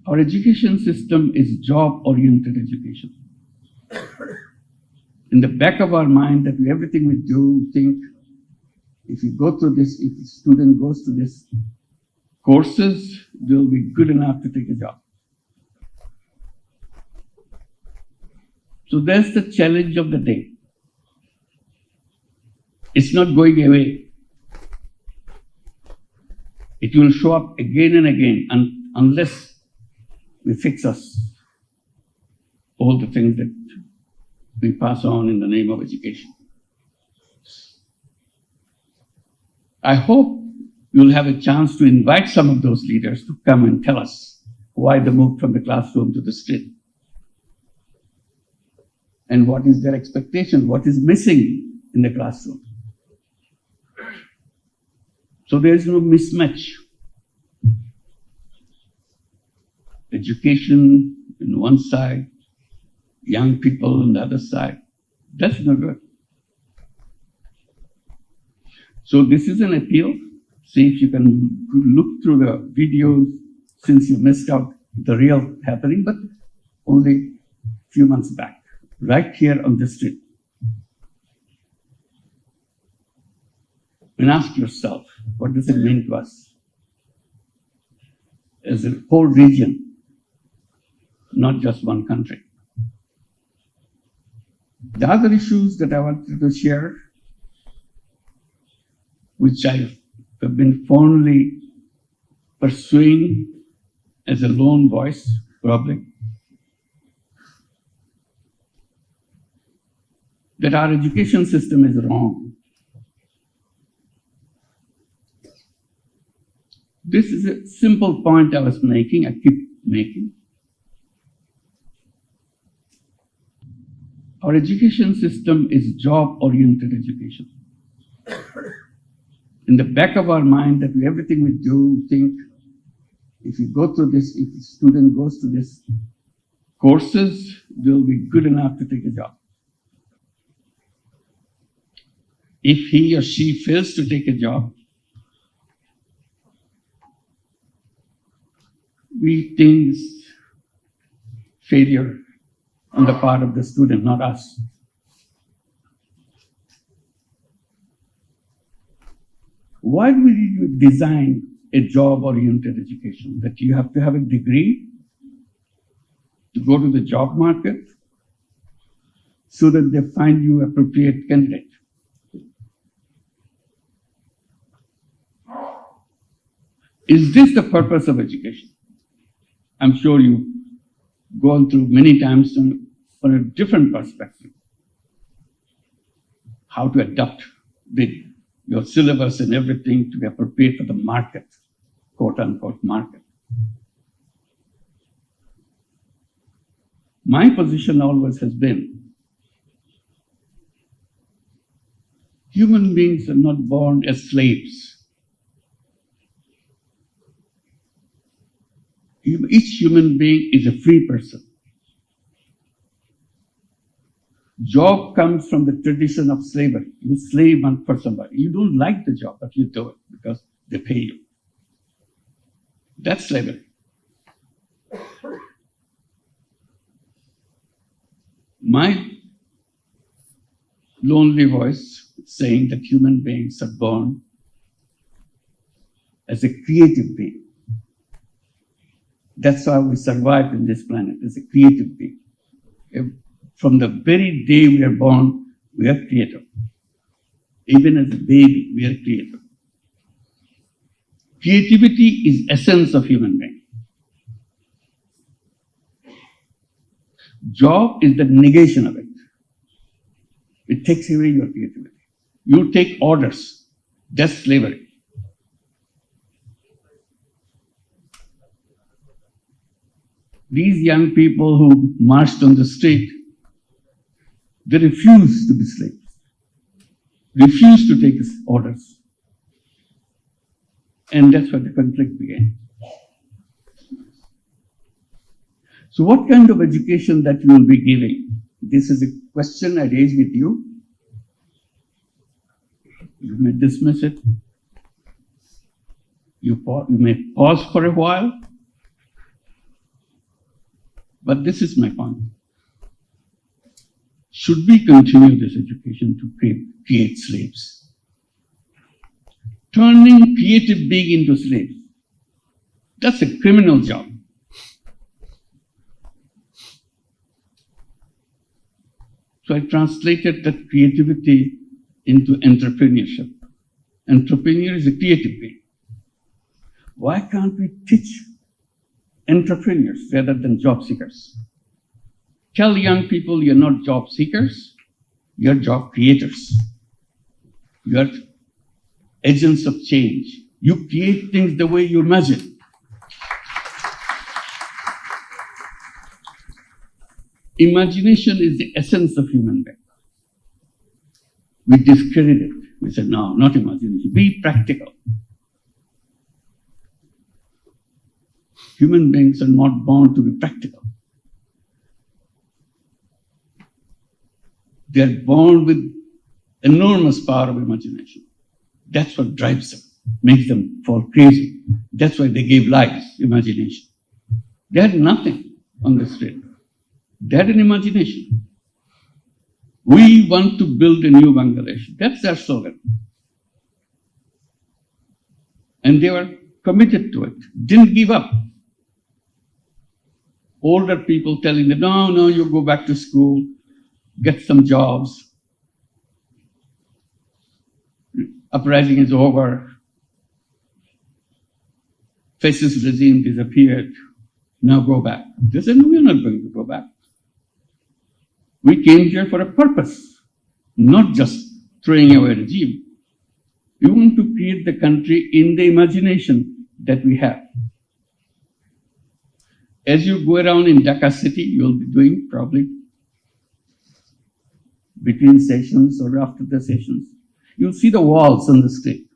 Our education system is job-oriented education. In the back of our mind, that everything we do, think, if you go through this, if a student goes to this courses, they'll be good enough to take a job. So that's the challenge of the day. It's not going away. It will show up again and again unless we fix all the things that we pass on in the name of education. I hope you'll have a chance to invite some of those leaders to come and tell us why they moved from the classroom to the street. And what is their expectation? What is missing in the classroom? So there is no mismatch. Education on one side, young people on the other side. That's not good. So this is an appeal. See if you can look through the videos since you missed out the real happening, but only a few months back, right here on the street. And ask yourself, what does it mean to us as a whole region, not just one country? The other issues that I wanted to share, which I have been fondly pursuing as a lone voice, probably, that our education system is wrong. This is a simple point I was making, I keep making. Our education system is job-oriented education. In the back of our mind, that everything we do, think, if you go through this, if a student goes to this courses, they'll be good enough to take a job. If he or she fails to take a job, we think failure on the part of the student, not us. Why do we design a job-oriented education? That you have to have a degree to go to the job market so that they find you appropriate candidate. Is this the purpose of education? I'm sure you've gone through many times from a different perspective. How to adapt your syllabus and everything to be appropriate for the market, quote unquote market. My position always has been, human beings are not born as slaves. Each human being is a free person. Job comes from the tradition of slavery. You slave for somebody. You don't like the job, but you do it because they pay you. That's slavery. My lonely voice saying that human beings are born as a creative being. That's how we survive in this planet, as a creative being. From the very day we are born, we are creative. Even as a baby, we are creative. Creativity is essence of human being. Job is the negation of it. It takes away your creativity. You take orders. That's slavery. These young people who marched on the street, they refused to be slaves, refused to take orders. And that's where the conflict began. So what kind of education that you will be giving? This is a question I raise with you. You may dismiss it. You may pause for a while. But this is my point. Should we continue this education to create slaves? Turning creative being into slaves. That's a criminal job. So I translated that creativity into entrepreneurship. Entrepreneur is a creative being. Why can't we teach entrepreneurs rather than job seekers? Tell young people you're not job seekers, you're job creators. You're agents of change. You create things the way you imagine. Imagination is the essence of human being. We discredit it. We say, no, not imagination. Be practical. Human beings are not born to be practical. They are born with enormous power of imagination. That's what drives them, makes them fall crazy. That's why they gave lives, imagination. They had nothing on the street. They had an imagination. We want to build a new Bangladesh. That's their slogan. And they were committed to it, didn't give up. Older people telling them, no, you go back to school, get some jobs. Uprising is over. Fascist regime disappeared. Now go back. They said, no, we're not going to go back. We came here for a purpose, not just throwing away a regime. We want to create the country in the imagination that we have. As you go around in Dhaka city, you'll be doing probably between sessions or after the sessions, you'll see the walls on the street.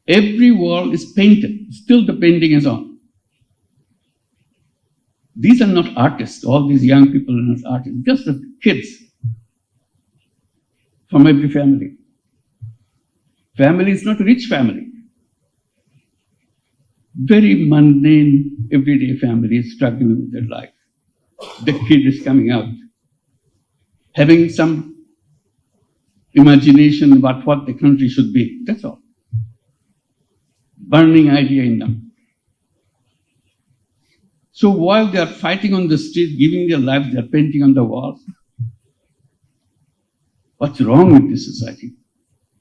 Every wall is painted. Still the painting is on. These are not artists. All these young people are not artists. Just the kids from every family. Family is not a rich family. Very mundane, everyday family is struggling with their life. The kid is coming out, having some imagination about what the country should be. That's all. Burning idea in them. So while they are fighting on the street, giving their lives, they are painting on the walls. What's wrong with this society?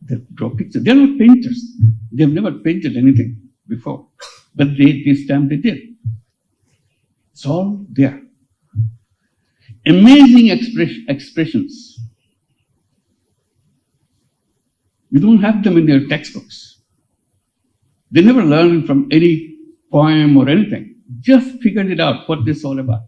They draw pictures. They're not painters. They've never painted anything before. But this time they did. It's all there. Amazing expressions. You don't have them in their textbooks. They never learned from any poem or anything. Just figured it out what this is all about.